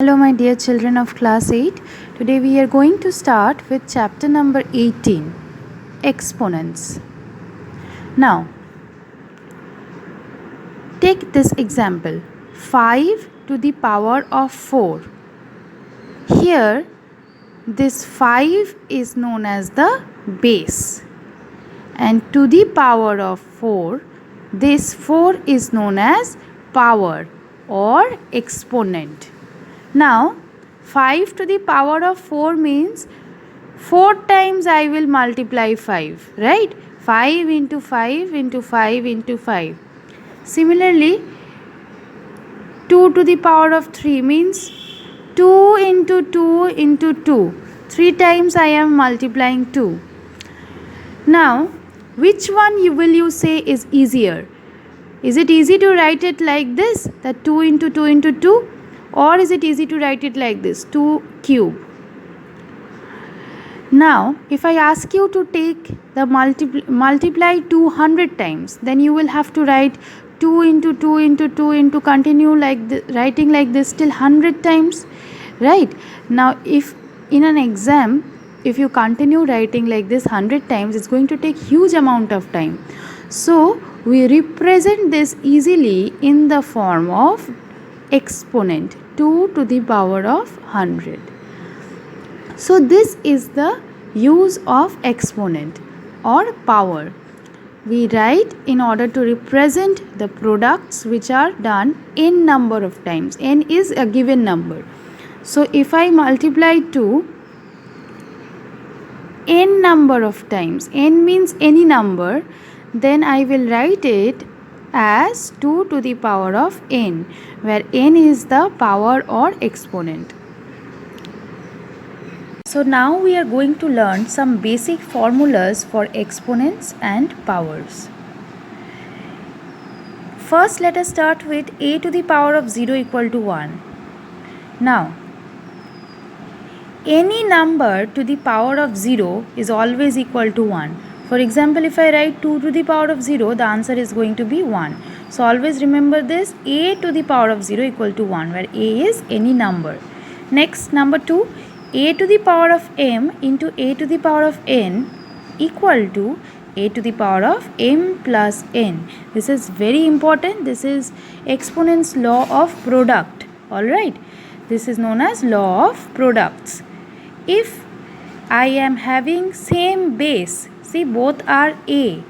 Hello my dear children of class 8. Today we are going to start with chapter number 18, exponents. Now, take this example, 5 to the power of 4. Here, this 5 is known as the base, and to the power of 4, this 4 is known as power or exponent. Now, 5 to the power of 4 means 4 times I will multiply 5, right? 5 into 5 into 5 into 5. Similarly, 2 to the power of 3 means 2 into 2 into 2. 3 times I am multiplying 2. Now, which one will you say is easier? Is it easy to write it like this, that 2 into 2 into 2? Or is it easy to write it like this, 2 cube? Now, if I ask you to take the multiply 200 times, then you will have to write 2 into 2 into 2 into continue like writing like this till 100 times, right? Now, if in an exam, if you continue writing like this 100 times, it's going to take huge amount of time. So, we represent this easily in the form of exponent, 2 to the power of 100. So this is the use of exponent or power. We write in order to represent the products which are done n number of times. N is a given number. So if I multiply 2 n number of times, n means any number, then I will write it as 2 to the power of n, where n is the power or exponent. So now we are going to learn some basic formulas for exponents and powers. First, let us start with a to the power of 0 equal to 1. Now, any number to the power of 0 is always equal to 1. For example, if I write 2 to the power of 0, the answer is going to be 1. So always remember this, a to the power of 0 equal to 1, where a is any number. Next, number 2, a to the power of m into a to the power of n equal to a to the power of m plus n. This is very important. This is exponent's law of product. Alright. This is known as law of products. If I am having same base, see both are a,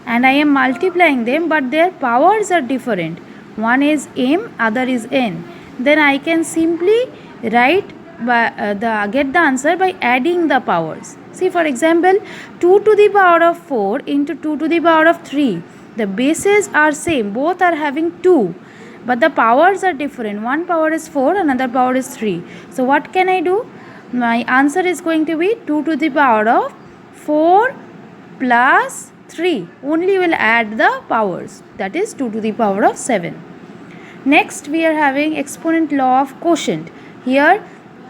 and I am multiplying them, but their powers are different. One is m, other is n. Then I can simply write get the answer by adding the powers. See, for example, 2 to the power of 4 into 2 to the power of 3. The bases are same, both are having 2, but the powers are different. One power is 4, another power is 3. So what can I do? My answer is going to be 2 to the power of 4 plus 3. Only will add the powers, that is 2 to the power of 7. Next, we are having exponent law of quotient. Here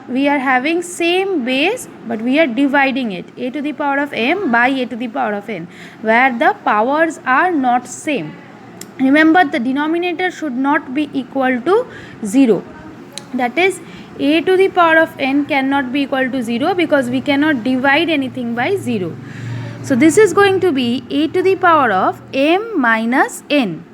we are having same base, but we are dividing it, a to the power of m by a to the power of n, where the powers are not same. Remember, the denominator should not be equal to 0. That is, a to the power of n cannot be equal to 0 because we cannot divide anything by 0. So this is going to be a to the power of m minus n.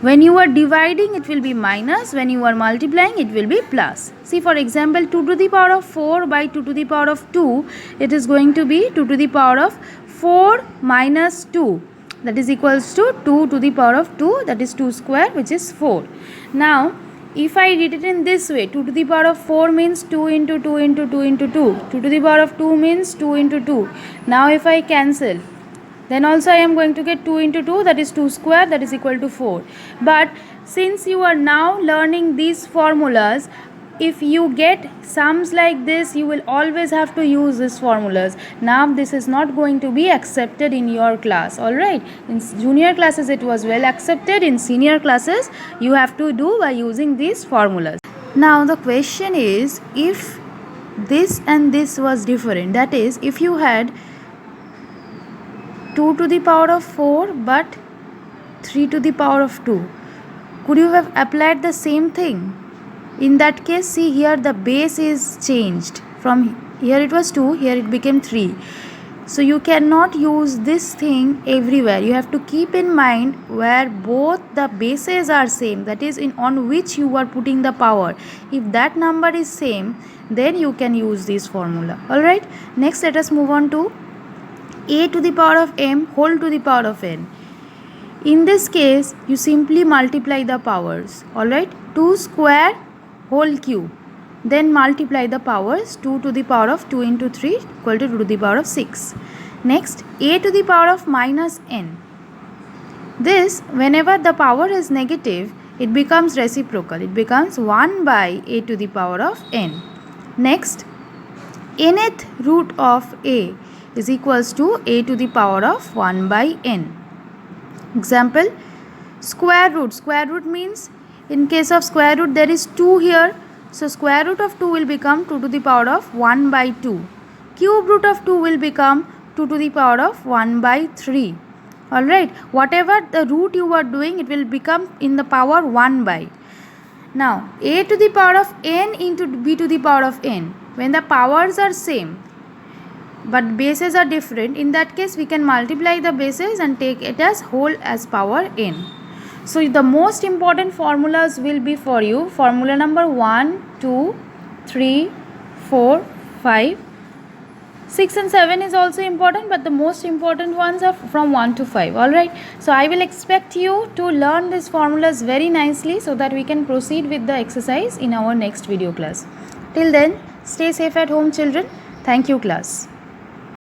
When you are dividing, it will be minus. When you are multiplying, it will be plus. See, for example, 2 to the power of 4 by 2 to the power of 2, it is going to be 2 to the power of 4 minus 2. That is equals to 2 to the power of 2, that is 2 square, which is 4. Now, if I did it in this way, 2 to the power of 4 means 2 into 2 into 2 into 2. 2 to the power of 2 means 2 into 2. Now, if I cancel, then also I am going to get 2 into 2, that is 2 square, that is equal to 4. But since you are now learning these formulas, if you get sums like this, you will always have to use these formulas. Now this is not going to be accepted in your class. Alright, in junior classes it was well accepted. In senior classes you have to do by using these formulas. Now the question is, if this and this was different, that is, if you had 2 to the power of 4 but 3 to the power of 2, could you have applied the same thing? In that case, see here the base is changed. From here it was 2, here it became 3. So you cannot use this thing everywhere. You have to keep in mind where both the bases are same, that is on which you are putting the power. If that number is same, then you can use this formula. Alright, next let us move on to a to the power of m whole to the power of n. In this case, you simply multiply the powers. Alright, 2 square whole cube. Then multiply the powers. 2 to the power of 2 into 3 equal to 2 to the power of 6. Next, a to the power of minus n. This, whenever the power is negative, it becomes reciprocal. It becomes 1 by a to the power of n. Next, nth root of a is equals to a to the power of 1 by n. Example, square root. Square root means, in case of square root, there is 2 here. So square root of 2 will become 2 to the power of 1 by 2. Cube root of 2 will become 2 to the power of 1 by 3. Alright, whatever the root you are doing, it will become in the power 1 by. Now, a to the power of n into b to the power of n. When the powers are same, but bases are different, in that case we can multiply the bases and take it as whole as power n. So the most important formulas will be for you formula number 1, 2, 3, 4, 5, 6 and 7 is also important, but the most important ones are from 1 to 5. Alright, so I will expect you to learn these formulas very nicely so that we can proceed with the exercise in our next video class. Till then, stay safe at home children. Thank you class.